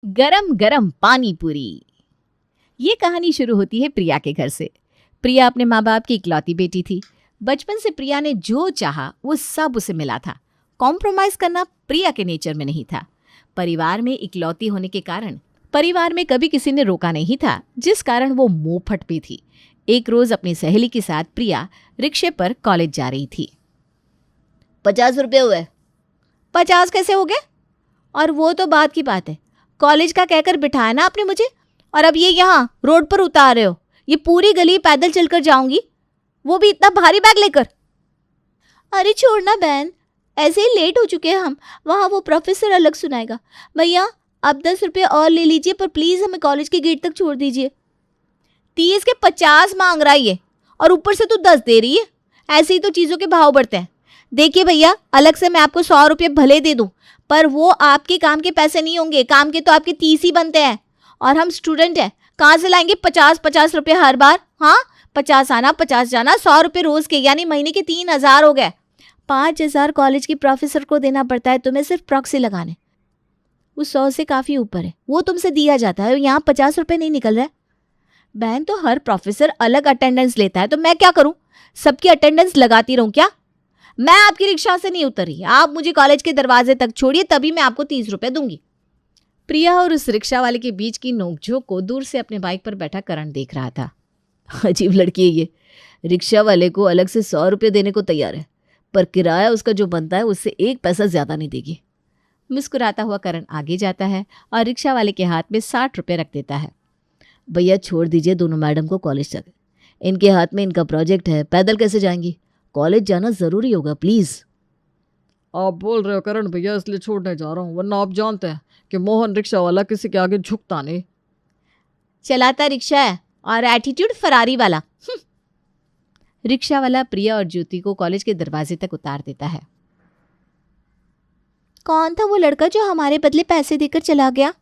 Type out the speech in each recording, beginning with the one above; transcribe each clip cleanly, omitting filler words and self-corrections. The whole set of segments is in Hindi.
गरम गरम पानी पूरी। ये कहानी शुरू होती है प्रिया के घर से। प्रिया अपने माँ बाप की इकलौती बेटी थी। बचपन से प्रिया ने जो चाहा वो सब उसे मिला था। कॉम्प्रोमाइज करना प्रिया के नेचर में नहीं था। परिवार में इकलौती होने के कारण परिवार में कभी किसी ने रोका नहीं था, जिस कारण वो मुंहफट भी थी। एक रोज अपनी सहेली के साथ प्रिया रिक्शे पर कॉलेज जा रही थी। 50 रुपये हुए। 50 कैसे हो गए? और वो तो बात की बात है, कॉलेज का कहकर बिठाया ना आपने मुझे, और अब ये यहाँ रोड पर उतार रहे हो। ये पूरी गली पैदल चलकर जाऊंगी, वो भी इतना भारी बैग लेकर। अरे छोड़ना बहन, ऐसे ही लेट हो चुके हैं हम। वहाँ वो प्रोफेसर अलग सुनाएगा। भैया आप 10 रुपये और ले लीजिए, पर प्लीज़ हमें कॉलेज के गेट तक छोड़ दीजिए। 30 के 50 मांग रहा है ये, और ऊपर से तू 10 दे रही है। ऐसे ही तो चीज़ों के भाव बढ़ते हैं। देखिए भैया, अलग से मैं आपको 100 रुपये भले दे दूँ, पर वो आपके काम के पैसे नहीं होंगे। काम के तो आपके 30 ही बनते हैं, और हम स्टूडेंट हैं, कहाँ से लाएंगे 50-50 रुपये हर बार? हाँ, 50 आना 50 जाना, 100 रुपये रोज़ के, यानी महीने के 3000 हो गए। 5000 कॉलेज के प्रोफेसर को देना पड़ता है तुम्हें सिर्फ प्रॉक्सी लगाने। वो 100 से काफ़ी ऊपर है, वो तुमसे दिया जाता है। यहाँ 50 रुपये नहीं निकल रहा है। बहन, तो हर प्रोफेसर अलग अटेंडेंस लेता है, तो मैं क्या करूँ? सबकी अटेंडेंस लगाती रहूँ क्या? मैं आपकी रिक्शा से नहीं उतरी, आप मुझे कॉलेज के दरवाजे तक छोड़िए, तभी मैं आपको 30 रुपये दूंगी। प्रिया और उस रिक्शा वाले के बीच की नोकझोंक को दूर से अपने बाइक पर बैठा करण देख रहा था। अजीब लड़की है ये। रिक्शा वाले को अलग से 100 रुपये देने को तैयार है, पर किराया उसका जो बनता है उससे 1 पैसा ज़्यादा नहीं देगी। मुस्कुराता हुआ करण आगे जाता है और रिक्शा वाले के हाथ में 60 रुपये रख देता है। भैया छोड़ दीजिए दोनों मैडम को कॉलेज तक। इनके हाथ में इनका प्रोजेक्ट है, पैदल कैसे जाएंगी? कॉलेज जाना ज़रूरी होगा, प्लीज़। आप बोल रहे हो करण भैया, इसलिए छोड़ने जा रहा हूँ, वरना आप जानते हैं कि मोहन रिक्शा वाला किसी के आगे झुकता नहीं। चलाता रिक्शा है और एटीट्यूड फरारी वाला। रिक्शा वाला प्रिया और ज्योति को कॉलेज के दरवाजे तक उतार देता है। कौन था वो लड़का जो हमारे बदले पैसे देकर चला गया?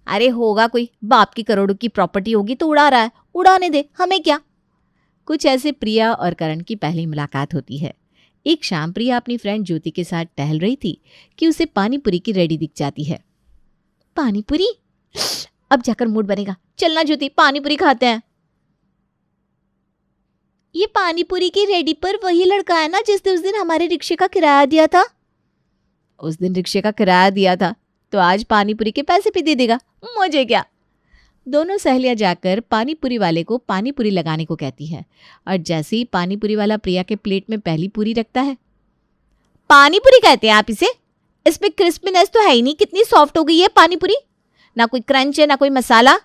अरे होगा कोई, बाप की करोड़ों की प्रॉपर्टी होगी तो उड़ा रहा है, उड़ाने दे, हमें क्या। कुछ ऐसे प्रिया और करण की पहली मुलाकात होती है। एक शाम प्रिया अपनी फ्रेंड ज्योति के साथ टहल रही थी कि उसे पानीपुरी की रेडी दिख जाती है। पानीपुरी? अब जाकर मूड बनेगा। चलना ज्योति, पानीपुरी खाते हैं। ये पानीपुरी की रेडी पर वही लड़का है ना जिसने उस दिन हमारे रिक्शे का किराया दिया था? उस दिन रिक्शे का किराया दिया था तो आज पानीपुरी के पैसे भी दे देगा, मुझे क्या। दोनों सहेलियां जाकर पानीपुरी वाले को पानीपुरी लगाने को कहती है, और जैसे ही पानीपुरी वाला प्रिया के प्लेट में पहली पूरी रखता है। पानीपुरी कहते हैं आप इसे? इसमें क्रिस्पीनेस तो है ही नहीं, कितनी सॉफ्ट हो गई है पानीपुरी, ना कोई क्रंच है ना कोई मसाला।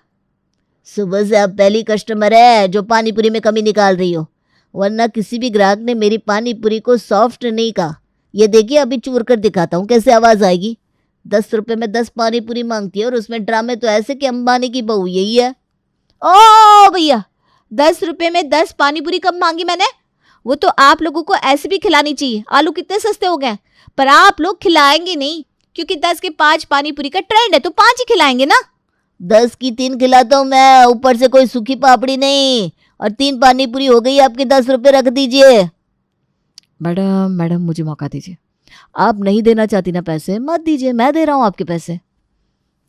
सुबह से आप पहली कस्टमर है जो पानीपुरी में कमी निकाल रही हो, वरना किसी भी ग्राहक ने मेरी पानीपुरी को सॉफ्ट नहीं कहा। ये देखिए, अभी चूर कर दिखाता हूँ कैसे आवाज़ आएगी। 10 रुपये में 10 पानीपुरी मांगती है, और उसमें ड्रामे तो ऐसे कि अंबानी की बहू यही है। ओ भैया, 10 रुपये में 10 पानीपुरी कब मांगी मैंने? वो तो आप लोगों को ऐसे भी खिलानी चाहिए। आलू कितने सस्ते हो गए, पर आप लोग खिलाएंगे नहीं, क्योंकि 10 के 5 पानीपुरी का ट्रेंड है, तो 5 ही खिलाएंगे ना। 10 की 3 खिलाता हूँ मैं, ऊपर से कोई सूखी पापड़ी नहीं। और 3 पानीपुरी हो गई आपके, 10 रुपये रख दीजिए। मैडम मुझे मौका दीजिए। आप नहीं देना चाहती ना पैसे, मत दीजिए, मैं दे रहा हूँ आपके पैसे।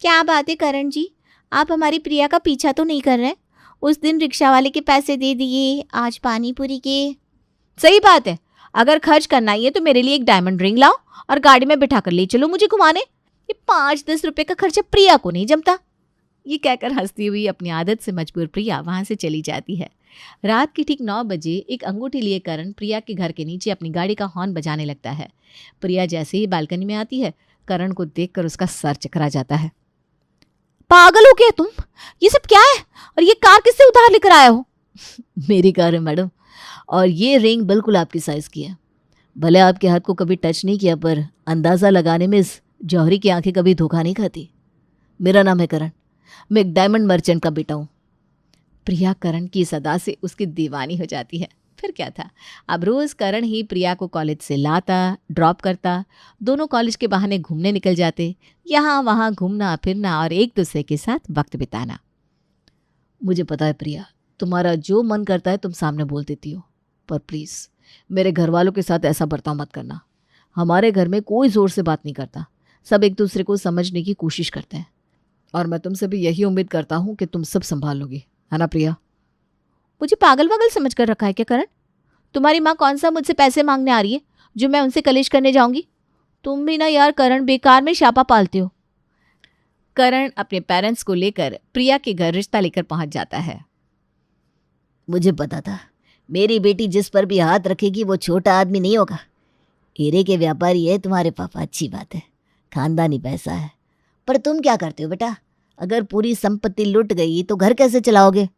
क्या बात है करण जी, आप हमारी प्रिया का पीछा तो नहीं कर रहे? उस दिन रिक्शा वाले के पैसे दे दिए, आज पानीपुरी के। सही बात है, अगर खर्च करना ही है तो मेरे लिए एक डायमंड रिंग लाओ और गाड़ी में बिठा कर ले चलो मुझे घुमाने। ये 5-10 रुपये का खर्चा प्रिया को नहीं जमता। ये कहकर हंसती हुई अपनी आदत से मजबूर प्रिया वहां से चली जाती है। रात के ठीक 9 बजे एक अंगूठी लिए करण प्रिया के घर के नीचे अपनी गाड़ी का हॉर्न बजाने लगता है। प्रिया जैसे ही बालकनी में आती है, करण को देखकर उसका सर चकरा जाता है। पागल हो गए तुम? ये सब क्या है? और ये कार किससे उधार लेकर आए हो? मेरी कार है मैडम, और ये रिंग बिल्कुल आपकी साइज की है। भले आपके हाथ को कभी टच नहीं किया, पर अंदाज़ा लगाने में इस जौहरी की आंखें कभी धोखा नहीं खाती। मेरा नाम है करण, मैं एक डायमंड मर्चेंट का बेटा हूँ। प्रिया करण की इस अदा से उसकी दीवानी हो जाती है। फिर क्या था, अब रोज करण ही प्रिया को कॉलेज से लाता, ड्रॉप करता। दोनों कॉलेज के बहाने घूमने निकल जाते, यहाँ वहाँ घूमना फिरना और एक दूसरे के साथ वक्त बिताना। मुझे पता है प्रिया, तुम्हारा जो मन करता है तुम सामने बोल देती हो, पर प्लीज़ मेरे घर वालों के साथ ऐसा बर्ताव मत करना। हमारे घर में कोई ज़ोर से बात नहीं करता, सब एक दूसरे को समझने की कोशिश करते हैं। और मैं तुमसे भी यही उम्मीद करता हूँ कि तुम सब संभाल लोगी, है ना प्रिया? मुझे पागल वागल समझ कर रखा है क्या करण? तुम्हारी माँ कौन सा मुझसे पैसे मांगने आ रही है जो मैं उनसे कलेश करने जाऊंगी? तुम भी ना यार करण, बेकार में शापा पालते हो। करण अपने पेरेंट्स को लेकर प्रिया के घर रिश्ता लेकर पहुंच जाता है। मुझे पता था मेरी बेटी जिस पर भी हाथ रखेगी वो छोटा आदमी नहीं होगा। हीरे के व्यापारी है तुम्हारे पापा, अच्छी बात है, खानदानी पैसा है। पर तुम क्या करते हो बेटा? अगर पूरी संपत्ति लुट गई तो घर कैसे चलाओगे?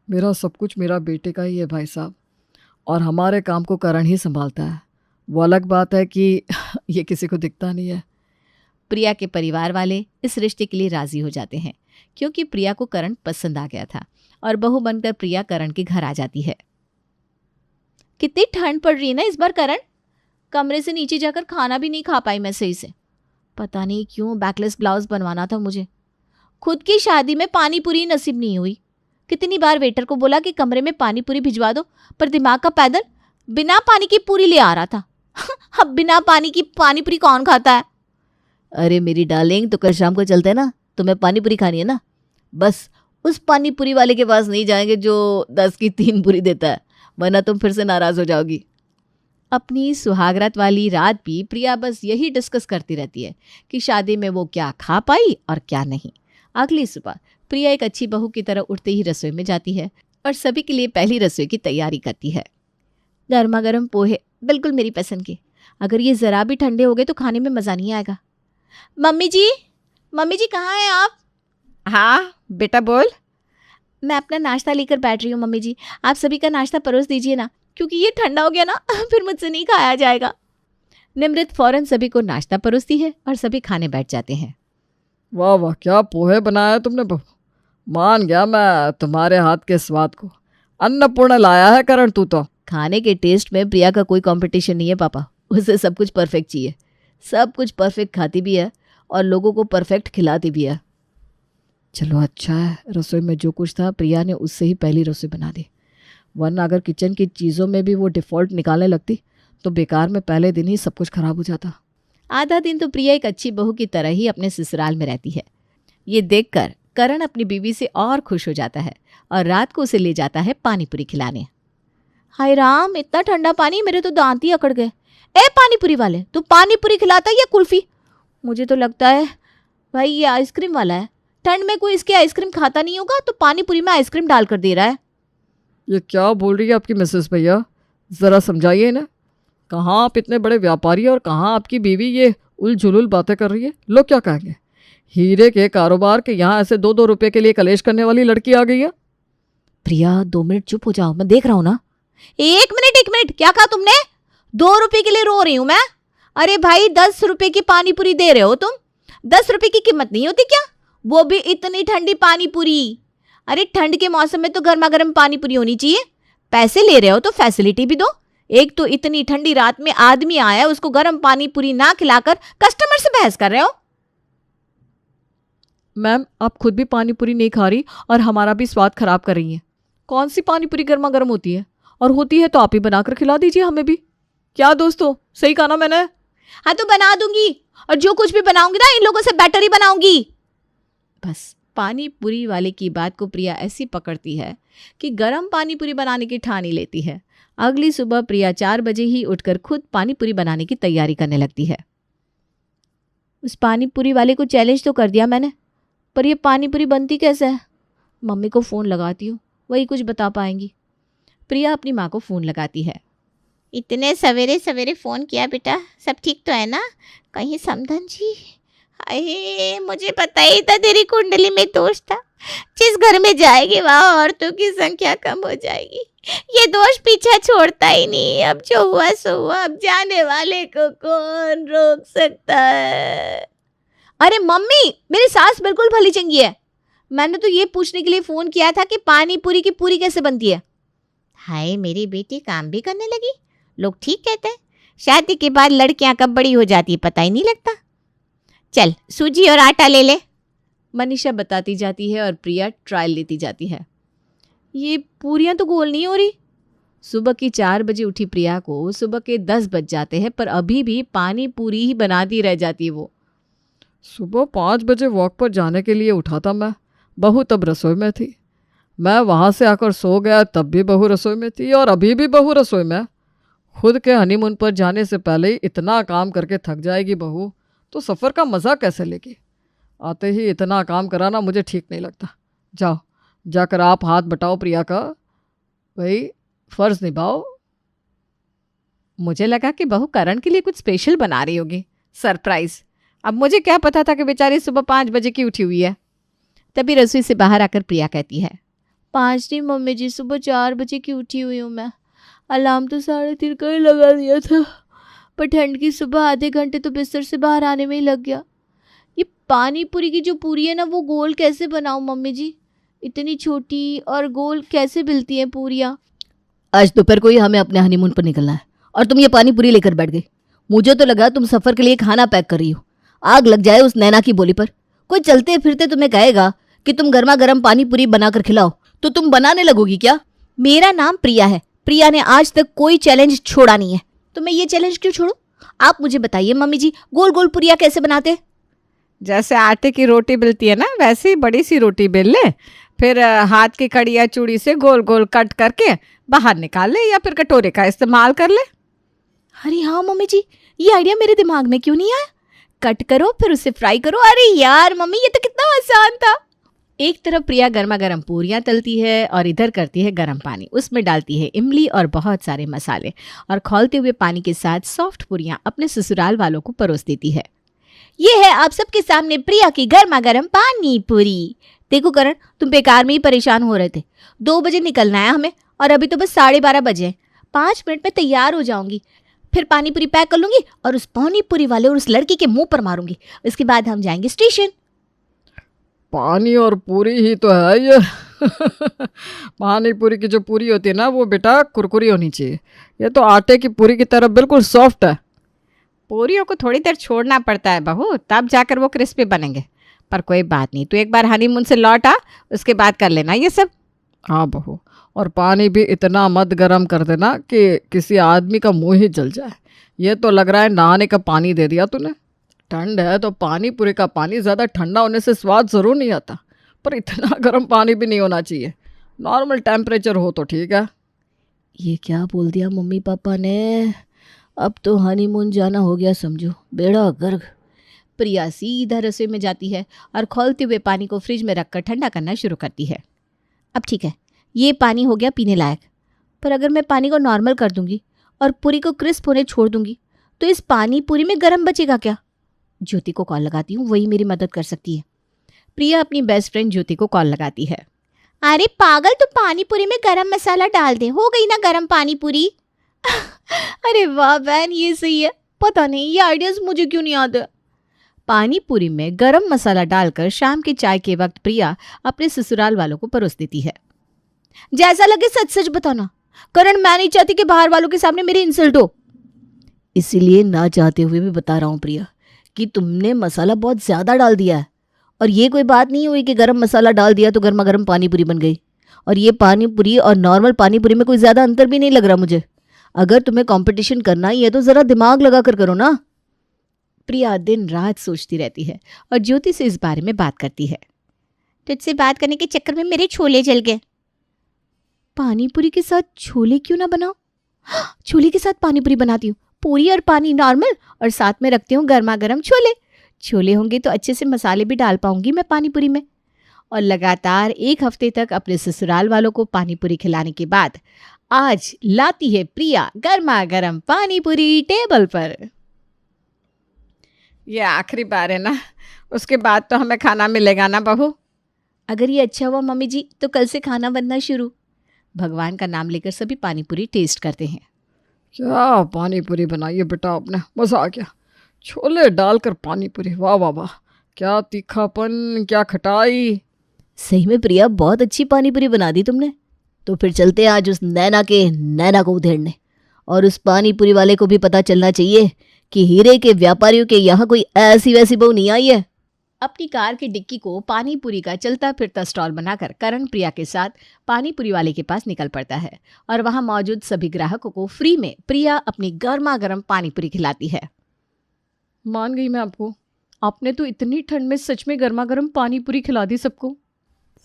मेरा सब कुछ मेरा बेटे का ही है भाई साहब, और हमारे काम को करण ही संभालता है। वो अलग बात है कि ये किसी को दिखता नहीं है। प्रिया के परिवार वाले इस रिश्ते के लिए राजी हो जाते हैं क्योंकि प्रिया को करण पसंद आ गया था और बहू बनकर प्रिया करण के घर आ जाती है। कितनी ठंड पड़ रही है ना इस बार करण, कमरे से नीचे जाकर खाना भी नहीं खा पाई मैं सही से। पता नहीं क्यों बैकलेस ब्लाउज बनवाना था मुझे। खुद की शादी में पानी पूरी नसीब नहीं हुई। कितनी बार वेटर को बोला कि कमरे में पानी पूरी भिजवा दो, पर दिमाग का पैदल बिना पानी की पूरी ले आ रहा था। अब बिना पानी की पानी पूरी कौन खाता है? अरे मेरी डार्लिंग, तो कल शाम को चलते हैं ना, तुम्हें पानी पूरी खानी है ना? बस उस पानी पूरी वाले के पास नहीं जाएंगे जो 10 की 3 पूरी देता है, वरना तुम फिर से नाराज हो जाओगी। अपनी सुहागरात वाली रात भी प्रिया बस यही डिस्कस करती रहती है कि शादी में वो क्या खा पाई और क्या नहीं। अगली सुबह प्रिया एक अच्छी बहू की तरह उठते ही रसोई में जाती है और सभी के लिए पहली रसोई की तैयारी करती है। गर्मा गर्म पोहे, बिल्कुल मेरी पसंद के। अगर ये ज़रा भी ठंडे हो गए तो खाने में मज़ा नहीं आएगा। मम्मी जी कहाँ हैं आप? हाँ बेटा बोल। मैं अपना नाश्ता लेकर बैठ रही हूँ मम्मी जी, आप सभी का नाश्ता परोस दीजिए ना, क्योंकि ये ठंडा हो गया ना फिर मुझसे नहीं खाया जाएगा। निमृत फौरन सभी को नाश्ता परोसती है और सभी खाने बैठ जाते हैं। वाह वाह, क्या पोहे बनाया तुमने बहू। मान गया मैं तुम्हारे हाथ के स्वाद को। अन्नपूर्ण लाया है करण तू तो। खाने के टेस्ट में प्रिया का कोई कंपटीशन नहीं है पापा, उसे सब कुछ परफेक्ट चाहिए। सब कुछ परफेक्ट खाती भी है और लोगों को परफेक्ट खिलाती भी है। चलो अच्छा है, रसोई में जो कुछ था प्रिया ने उससे ही पहली रसोई बना दी, वरना अगर किचन की चीज़ों में भी वो डिफ़ॉल्ट निकालने लगती तो बेकार में पहले दिन ही सब कुछ खराब हो जाता। आधा दिन तो प्रिया एक अच्छी बहू की तरह ही अपने ससुराल में रहती है। ये देखकर करण अपनी बीवी से और खुश हो जाता है और रात को उसे ले जाता है पानी पूरी खिलाने। हाय राम, इतना ठंडा पानी, मेरे तो दांत ही अकड़ गए। ए पानी पूरी वाले, तू पानी पूरी खिलाता है या कुल्फी? मुझे तो लगता है भाई ये आइसक्रीम वाला है। ठंड में कोई इसकी आइसक्रीम खाता नहीं होगा तो पानी पूरी में आइसक्रीम डालकर दे रहा है। ये क्या बोल रही है आपकी मिसेस भैया, ज़रा समझाइए ना। कहाँ आप इतने बड़े व्यापारी और कहाँ आपकी बीवी ये उलझुल बातें कर रही है। लोग क्या कहेंगे? हीरे के कारोबार के यहाँ ऐसे 2-2 रुपए के लिए कलेश करने वाली लड़की आ गई है। प्रिया 2 मिनट चुप हो जाओ, मैं देख रहा हूँ ना। एक मिनट, क्या कहा तुमने? 2 रुपए के लिए रो रही हूँ मैं? अरे भाई 10 रुपए की पानी पूरी दे रहे हो तुम। 10 रुपए की कीमत नहीं होती क्या? वो भी इतनी ठंडी पानी पूरी। अरे ठंड के मौसम में तो गर्मा गर्म पानी पूरी होनी चाहिए। पैसे ले रहे हो तो फैसिलिटी भी दो। एक तो इतनी ठंडी रात में आदमी आया, उसको गर्म पानी पूरी ना खिलाकर कस्टमर से बहस कर रहे हो। मैम आप खुद भी पानी पूरी नहीं खा रही और हमारा भी स्वाद खराब कर रही हैं। कौन सी पानी पूरी गर्मा गर्म होती है? और होती है तो आप ही बनाकर खिला दीजिए हमें भी। क्या दोस्तों, सही कहा ना मैंने? हाँ तो बना दूंगी, और जो कुछ भी बनाऊंगी ना इन लोगों से बेटर ही बनाऊंगी। बस पानी पूरी वाले की बात को प्रिया ऐसी पकड़ती है कि गरम पानी पूरी बनाने की ठानी लेती है। अगली सुबह प्रिया 4 बजे ही उठकर खुद पानी पूरी बनाने की तैयारी करने लगती है। उस पानी पूरी वाले को चैलेंज तो कर दिया मैंने, पर ये पानी पूरी बनती कैसे है? मम्मी को फ़ोन लगाती हूँ, वही कुछ बता पाएंगी। प्रिया अपनी माँ को फ़ोन लगाती है। इतने सवेरे सवेरे फ़ोन किया बेटा, सब ठीक तो है ना? कहीं समधन जी? अरे मुझे पता ही था तेरी कुंडली में दोष था। जिस घर में जाएगी वहाँ औरतों की संख्या कम हो जाएगी। ये दोष पीछा छोड़ता ही नहीं। अब जो हुआ सो हुआ, अब जाने वाले को कौन रोक सकता है? अरे मम्मी, मेरी सास बिल्कुल भली चंगी है। मैंने तो ये पूछने के लिए फ़ोन किया था कि पानी पूरी की पूरी कैसे बनती है। हाय मेरी बेटी काम भी करने लगी। लोग ठीक कहते हैं, शादी के बाद लड़कियां कब बड़ी हो जाती है पता ही नहीं लगता। चल सूजी और आटा ले ले, मनीषा बताती जाती है और प्रिया ट्रायल लेती जाती है। ये पूरियां तो गोल नहीं हो रही। सुबह की 4 बजे उठी प्रिया को सुबह के 10 बज जाते हैं, पर अभी भी पानी पूरी ही बनाती रह जाती है वो। सुबह 5 बजे वॉक पर जाने के लिए उठा था मैं। बहू तब रसोई में थी। मैं वहाँ से आकर सो गया तब भी बहू रसोई में थी और अभी भी बहू रसोई में। खुद के हनीमून पर जाने से पहले ही इतना काम करके थक जाएगी बहू, तो सफ़र का मज़ा कैसे लेगी। आते ही इतना काम कराना मुझे ठीक नहीं लगता। जाओ जाकर आप हाथ बटाओ प्रिया का, भाई फ़र्ज़ निभाओ। मुझे लगा कि बहू करण के लिए कुछ स्पेशल बना रही होगी, सरप्राइज। अब मुझे क्या पता था कि बेचारी सुबह 5 बजे की उठी हुई है। तभी रसोई से बाहर आकर प्रिया कहती है, 5 नहीं मम्मी जी, सुबह 4 बजे की उठी हुई हूँ मैं। अलार्म तो 3:30 का ही लगा दिया था, पर ठंड की सुबह आधे घंटे तो बिस्तर से बाहर आने में ही लग गया। ये पानी पूरी की जो पूरी है ना, वो गोल कैसे बनाऊँ मम्मी जी? इतनी छोटी और गोल कैसे मिलती हैं पूरियाँ? आज दोपहर को ही हमें अपने हनीमून पर निकलना है और तुम ये पानी पूरी लेकर बैठ गई। मुझे तो लगा तुम सफ़र के लिए खाना पैक कर रही हो। आग लग जाए उस नैना की बोली पर। कोई चलते फिरते तुम्हें कहेगा कि तुम गर्मा गर्म पानी पूरी बनाकर खिलाओ तो तुम बनाने लगोगी क्या? मेरा नाम प्रिया है। प्रिया ने आज तक कोई चैलेंज छोड़ा नहीं है, तो मैं ये चैलेंज क्यों छोड़ूं? आप मुझे बताइए मम्मी जी, गोल गोल पूरिया कैसे बनाते? जैसे आटे की रोटी बेलती है ना, वैसे ही बड़ी सी रोटी बेल ले, फिर हाथ की कड़ी या चूड़ी से गोल गोल कट करके बाहर निकाल ले या फिर कटोरे का इस्तेमाल कर ले। अरे हाँ मम्मी जी, ये आइडिया मेरे दिमाग में क्यों नहीं आया? कट करो फिर उसे फ्राई करो। अरे यार मम्मी, ये तो कितना आसान था। एक तरफ प्रिया गर्मा गर्म पूरियाँ तलती है और इधर करती है गर्म पानी। उसमें डालती है इमली और बहुत सारे मसाले और खौलते हुए पानी के साथ सॉफ्ट पूरियाँ अपने ससुराल वालों को परोस देती है। ये है आप सबके सामने प्रिया की गर्मा गर्म पानी पूरी। देखो करण, तुम बेकार में ही परेशान हो रहे थे। 2 बजे निकलना है हमें और अभी तो बस 12:30 बजे। 5 मिनट में तैयार हो जाऊंगी, फिर पानी पूरी पैक कर लूंगी और उस पानी पूरी वाले और उस लड़की के मुंह पर मारूंगी। इसके बाद हम जाएंगे स्टेशन। पानी और पूरी ही तो है ये। पानी पूरी की जो पूरी होती है ना, वो बेटा कुरकुरी होनी चाहिए। ये तो आटे की पूरी की तरह बिल्कुल सॉफ्ट है। पूरियों को थोड़ी देर छोड़ना पड़ता है बहू, तब जाकर वो क्रिस्पी बनेंगे। पर कोई बात नहीं, तू एक बार हनीमून से लौट आ, उसके बाद कर लेना ये सब। हाँ बहू, और पानी भी इतना मत गरम कर देना कि किसी आदमी का मुंह ही जल जाए। ये तो लग रहा है नहाने का पानी दे दिया तूने। ठंड है तो पानी पूरी का पानी ज़्यादा ठंडा होने से स्वाद ज़रूर नहीं आता, पर इतना गर्म पानी भी नहीं होना चाहिए। नॉर्मल टेम्परेचर हो तो ठीक है। ये क्या बोल दिया मम्मी पापा ने? अब तो हनीमून जाना हो गया समझो, बेड़ा गर्क। प्रिया सीधा रसोई में जाती है और खौलते हुए पानी को फ्रिज में रखकर ठंडा करना शुरू करती है। अब ठीक है, ये पानी हो गया पीने लायक, पर अगर मैं पानी को नॉर्मल कर दूंगी और पूरी को क्रिस्प होने छोड़ दूंगी तो इस पानी पूरी में गर्म बचेगा क्या? ज्योति को कॉल लगाती हूँ, वही मेरी मदद कर सकती है। प्रिया अपनी बेस्ट फ्रेंड ज्योति को कॉल लगाती है। अरे पागल, तो पानी पूरी में गरम मसाला डाल दे, हो गई ना गरम पानी पूरी। अरे वाह बहन, ये सही है। पता नहीं ये आइडियाज मुझे क्यों नहीं आते। पानी पूरी में गरम मसाला डालकर शाम की चाय के वक्त प्रिया अपने ससुराल वालों को परोस देती है। जैसा लगे सच सच बताना करण, मैं नहीं चाहती कि बाहर वालों के सामने मेरी इंसल्ट हो। इसीलिए ना चाहते हुए भी बता रहा हूँ प्रिया कि तुमने मसाला बहुत ज़्यादा डाल दिया है। और ये कोई बात नहीं हुई कि गरम मसाला डाल दिया तो गर्मा गर्म पानी पूरी बन गई। और ये पानी पूरी और नॉर्मल पानी पूरी में कोई ज़्यादा अंतर भी नहीं लग रहा मुझे। अगर तुम्हें कंपटीशन करना ही है तो ज़रा दिमाग लगा कर करो ना। प्रिया दिन रात सोचती रहती है और ज्योति से इस बारे में बात करती है। तुझसे बात करने के चक्कर में मेरे छोले जल गए। पानी पूरी के साथ छोले क्यों ना बनाओ? छोले के साथ पानी पूरी बनाती हूँ, पूरी और पानी नॉर्मल, और साथ में रखती हूँ गर्मा गर्म छोले। छोले होंगे तो अच्छे से मसाले भी डाल पाऊंगी मैं पानी पूरी में। और लगातार 1 हफ्ते तक अपने ससुराल वालों को पानी पूरी खिलाने के बाद आज लाती है प्रिया गर्मा गर्म पानी पूरी टेबल पर। ये आखिरी बार है ना, उसके बाद तो हमें खाना मिलेगा ना बहू। अगर ये अच्छा हुआ मम्मी जी तो कल से खाना बनना शुरू। भगवान का नाम लेकर सभी पानी पूरी टेस्ट करते हैं। क्या पानी पूरी बनाई है बेटा आपने, मज़ा आ गया। छोले डालकर पानी पूरी, वाह वाह वाह, क्या तीखापन, क्या खटाई। सही में प्रिया बहुत अच्छी पानी पूरी बना दी तुमने। तो फिर चलते हैं आज उस नैना को उधेड़ने। और उस पानी पूरी वाले को भी पता चलना चाहिए कि हीरे के व्यापारियों के यहाँ कोई ऐसी वैसी बहू नहीं आई है। अपनी कार की डिक्की को पानी पूरी का चलता फिरता स्टॉल बनाकर करण प्रिया के साथ पानी पूरी वाले के पास निकल पड़ता है और वहां मौजूद सभी ग्राहकों को फ्री में प्रिया अपनी गर्मा गर्म पानी पूरी खिलाती है। मान गई मैं आपको, आपने तो इतनी ठंड में सच में गर्मा गर्म पानी पूरी खिला दी सबको।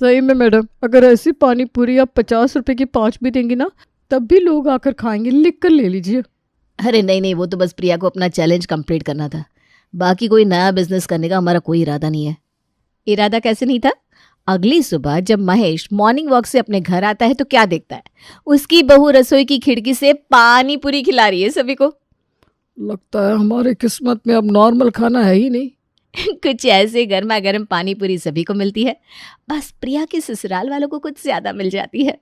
सही में मैडम, अगर ऐसी पानी पूरी आप 50 रुपए की 5 भी देंगी ना, तब भी लोग आकर खाएंगे। लिख कर ले लीजिए। अरे नहीं नहीं, वो तो बस प्रिया को अपना चैलेंज कंप्लीट करना था। बाकी कोई नया बिजनेस करने का हमारा कोई इरादा नहीं है। इरादा कैसे नहीं था? अगली सुबह जब महेश मॉर्निंग वॉक से अपने घर आता है तो क्या देखता है? उसकी बहू रसोई की खिड़की से पानी पूरी खिला रही है सभी को। लगता है हमारी किस्मत में अब नॉर्मल खाना है ही नहीं। कुछ ऐसे गर्मा गर्म पानी पूरी सभी को मिलती है, बस प्रिया के ससुराल वालों को कुछ ज्यादा मिल जाती है।